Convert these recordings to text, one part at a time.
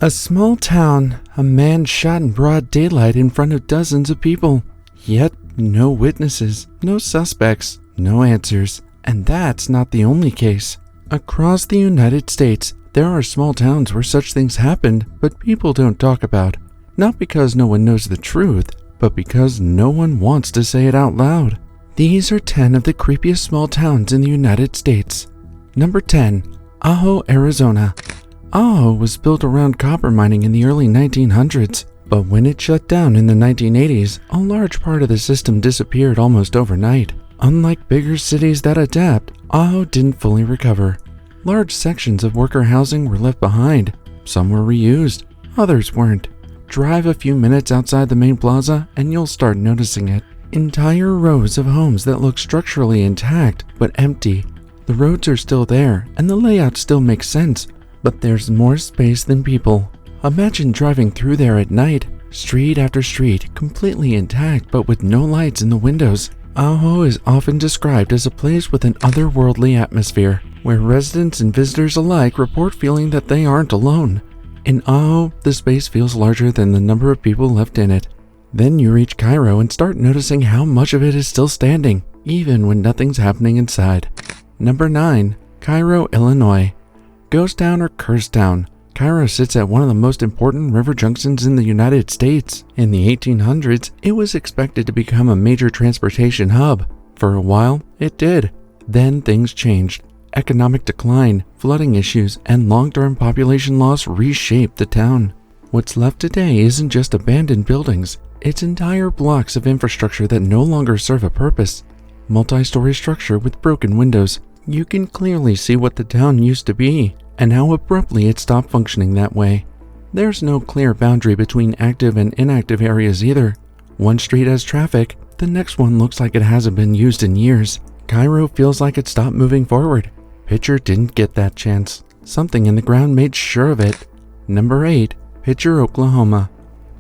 A small town, a man shot in broad daylight in front of dozens of people. Yet, no witnesses, no suspects, no answers. And that's not the only case. Across the United States, there are small towns where such things happened, but people don't talk about. Not because no one knows the truth, but because no one wants to say it out loud. These are 10 of the creepiest small towns in the United States. Number 10. Ajo, Arizona. Ajo was built around copper mining in the early 1900s, but when it shut down in the 1980s, a large part of the system disappeared almost overnight. Unlike bigger cities that adapt, Ajo didn't fully recover. Large sections of worker housing were left behind. Some were reused, others weren't. Drive a few minutes outside the main plaza and you'll start noticing it. Entire rows of homes that look structurally intact but empty. The roads are still there and the layout still makes sense, but there's more space than people. Imagine driving through there at night, street after street, completely intact but with no lights in the windows. Ajo is often described as a place with an otherworldly atmosphere, where residents and visitors alike report feeling that they aren't alone. In Ajo, the space feels larger than the number of people left in it. Then you reach Cairo and start noticing how much of it is still standing, even when nothing's happening inside. Number 9. Cairo, Illinois. Ghost Town or Cursed Town. Cairo sits at one of the most important river junctions in the United States. In the 1800s, it was expected to become a major transportation hub. For a while, it did. Then things changed. Economic decline, flooding issues, and long-term population loss reshaped the town. What's left today isn't just abandoned buildings, it's entire blocks of infrastructure that no longer serve a purpose. Multi-story structure with broken windows. You can clearly see what the town used to be, and how abruptly it stopped functioning that way. There's no clear boundary between active and inactive areas either. One street has traffic, the next one looks like it hasn't been used in years. Cairo feels like it stopped moving forward. Picher didn't get that chance. Something in the ground made sure of it. Number 8. Picher, Oklahoma.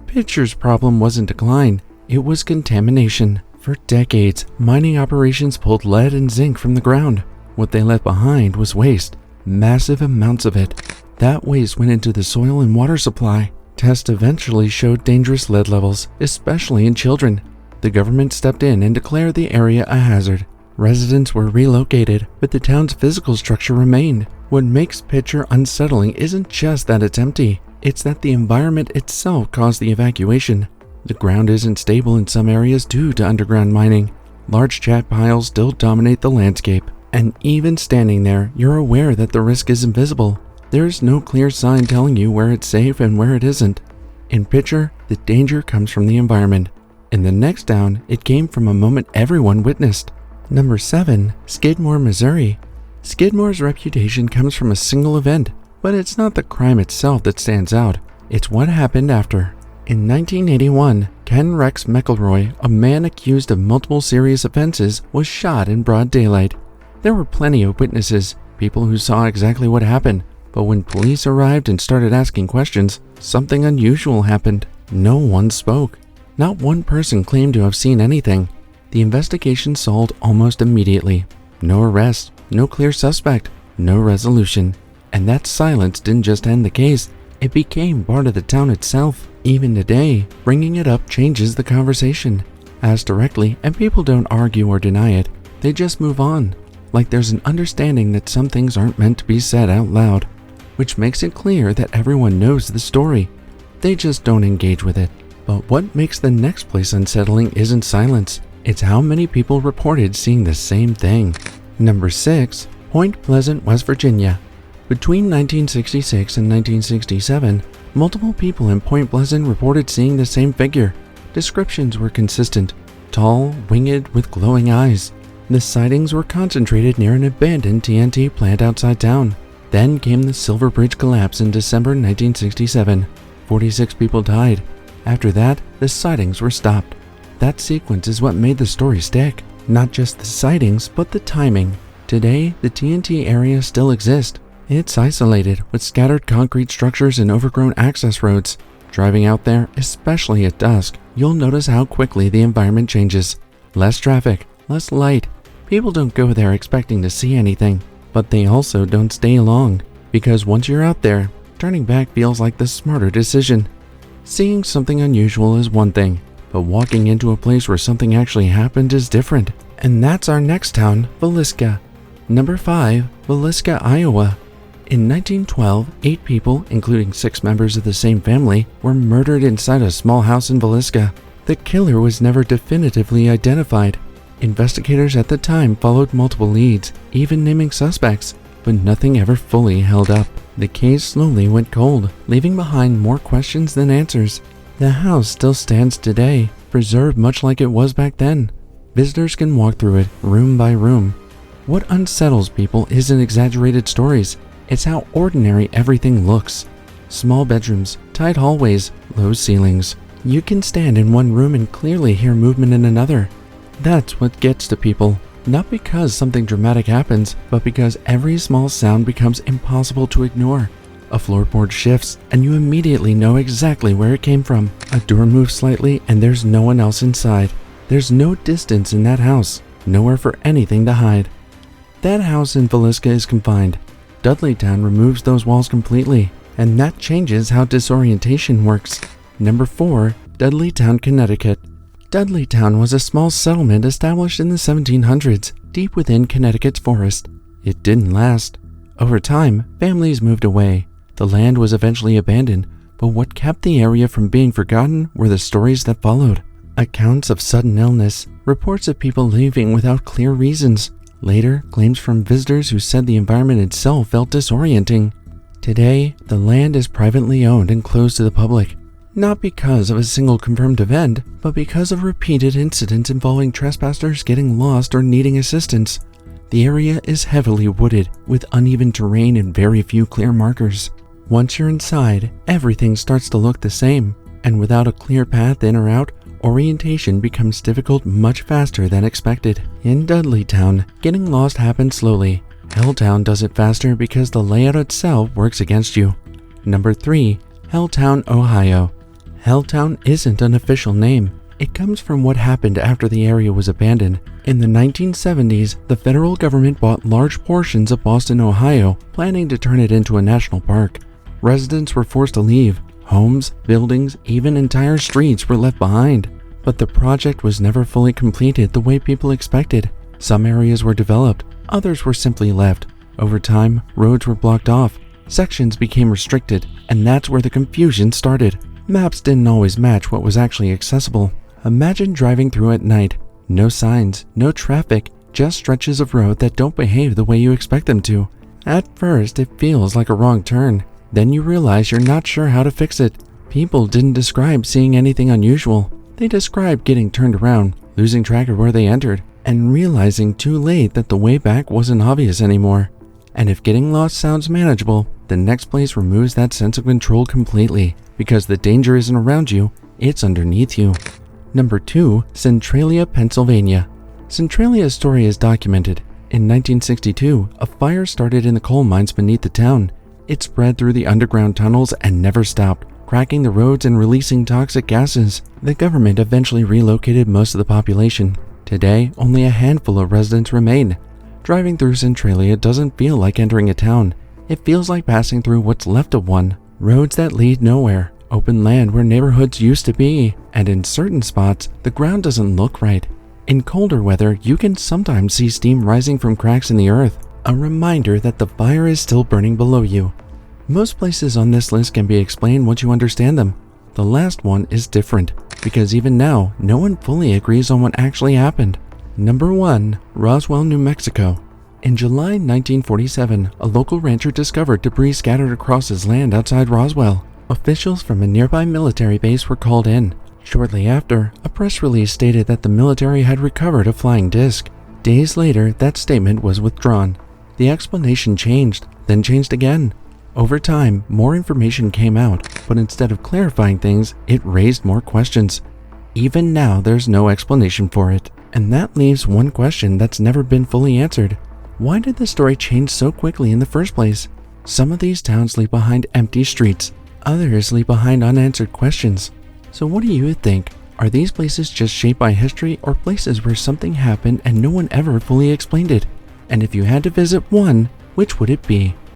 Picher's problem wasn't decline, it was contamination. For decades, mining operations pulled lead and zinc from the ground. What they left behind was waste. Massive amounts of it. That waste went into the soil and water supply. Tests eventually showed dangerous lead levels, especially in children. The government stepped in and declared the area a hazard. Residents were relocated, but the town's physical structure remained. What makes Picher unsettling isn't just that it's empty, it's that the environment itself caused the evacuation. The ground isn't stable in some areas due to underground mining. Large chat piles still dominate the landscape. And even standing there, you're aware that the risk is invisible. There's no clear sign telling you where it's safe and where it isn't. In Picher, the danger comes from the environment. In the next town, it came from a moment everyone witnessed. Number 7. Skidmore, Missouri. Skidmore's reputation comes from a single event, but it's not the crime itself that stands out. It's what happened after. In 1981, Ken Rex McElroy, a man accused of multiple serious offenses, was shot in broad daylight. There were plenty of witnesses, people who saw exactly what happened, but when police arrived and started asking questions, something unusual happened. No one spoke. Not one person claimed to have seen anything. The investigation stalled almost immediately. No arrest, no clear suspect, no resolution. And that silence didn't just end the case, it became part of the town itself. Even today, bringing it up changes the conversation. Asked directly, and people don't argue or deny it, they just move on. Like there's an understanding that some things aren't meant to be said out loud, which makes it clear that everyone knows the story. They just don't engage with it. But what makes the next place unsettling isn't silence, it's how many people reported seeing the same thing. Number 6. Point Pleasant, West Virginia. Between 1966 and 1967, multiple people in Point Pleasant reported seeing the same figure. Descriptions were consistent: tall, winged, with glowing eyes. The sightings were concentrated near an abandoned TNT plant outside town. Then came the Silver Bridge collapse in December 1967. 46 people died. After that, the sightings were stopped. That sequence is what made the story stick. Not just the sightings, but the timing. Today, the TNT area still exists. It's isolated, with scattered concrete structures and overgrown access roads. Driving out there, especially at dusk, you'll notice how quickly the environment changes. Less traffic, less light. People don't go there expecting to see anything, but they also don't stay long, because once you're out there, turning back feels like the smarter decision. Seeing something unusual is one thing, but walking into a place where something actually happened is different. And that's our next town, Villisca. Number 5, Villisca, Iowa. In 1912, 8 people, including 6 members of the same family, were murdered inside a small house in Villisca. The killer was never definitively identified. Investigators at the time followed multiple leads, even naming suspects, but nothing ever fully held up. The case slowly went cold, leaving behind more questions than answers. The house still stands today, preserved much like it was back then. Visitors can walk through it room by room. What unsettles people isn't exaggerated stories, it's how ordinary everything looks. Small bedrooms, tight hallways, low ceilings. You can stand in one room and clearly hear movement in another. That's what gets to people, not because something dramatic happens, but because every small sound becomes impossible to ignore. A floorboard shifts, and you immediately know exactly where it came from. A door moves slightly, and there's no one else inside. There's no distance in that house, nowhere for anything to hide. That house in Villisca is confined. Dudleytown removes those walls completely, and that changes how disorientation works. Number 4, Dudleytown, Connecticut. Dudleytown was a small settlement established in the 1700s, deep within Connecticut's forest. It didn't last. Over time, families moved away. The land was eventually abandoned, but what kept the area from being forgotten were the stories that followed. Accounts of sudden illness, reports of people leaving without clear reasons. Later, claims from visitors who said the environment itself felt disorienting. Today, the land is privately owned and closed to the public. Not because of a single confirmed event, but because of repeated incidents involving trespassers getting lost or needing assistance. The area is heavily wooded, with uneven terrain and very few clear markers. Once you're inside, everything starts to look the same, and without a clear path in or out, orientation becomes difficult much faster than expected. In Dudleytown, getting lost happens slowly. Helltown does it faster because the layout itself works against you. Number 3, Helltown, Ohio. Helltown isn't an official name. It comes from what happened after the area was abandoned. In the 1970s, the federal government bought large portions of Boston, Ohio, planning to turn it into a national park. Residents were forced to leave. Homes, buildings, even entire streets were left behind. But the project was never fully completed the way people expected. Some areas were developed, others were simply left. Over time, roads were blocked off, sections became restricted, and that's where the confusion started. Maps didn't always match what was actually accessible. Imagine driving through at night. No signs, no traffic, just stretches of road that don't behave the way you expect them to. At first, it feels like a wrong turn. Then you realize you're not sure how to fix it. People didn't describe seeing anything unusual. They described getting turned around, losing track of where they entered, and realizing too late that the way back wasn't obvious anymore. And if getting lost sounds manageable, the next place removes that sense of control completely, because the danger isn't around you, it's underneath you. Number 2, Centralia, Pennsylvania. Centralia's story is documented. In 1962, a fire started in the coal mines beneath the town. It spread through the underground tunnels and never stopped, cracking the roads and releasing toxic gases. The government eventually relocated most of the population. Today, only a handful of residents remain. Driving through Centralia doesn't feel like entering a town. It feels like passing through what's left of one. Roads that lead nowhere, open land where neighborhoods used to be, and in certain spots, the ground doesn't look right. In colder weather, you can sometimes see steam rising from cracks in the earth, a reminder that the fire is still burning below you. Most places on this list can be explained once you understand them. The last one is different, because even now, no one fully agrees on what actually happened. Number 1, Roswell, New Mexico. In July 1947, a local rancher discovered debris scattered across his land outside Roswell. Officials from a nearby military base were called in. Shortly after, a press release stated that the military had recovered a flying disc. Days later, that statement was withdrawn. The explanation changed, then changed again. Over time, more information came out, but instead of clarifying things, it raised more questions. Even now, there's no explanation for it. And that leaves one question that's never been fully answered. Why did the story change so quickly in the first place? Some of these towns leave behind empty streets. Others leave behind unanswered questions. So what do you think? Are these places just shaped by history, or places where something happened and no one ever fully explained it? And if you had to visit one, which would it be?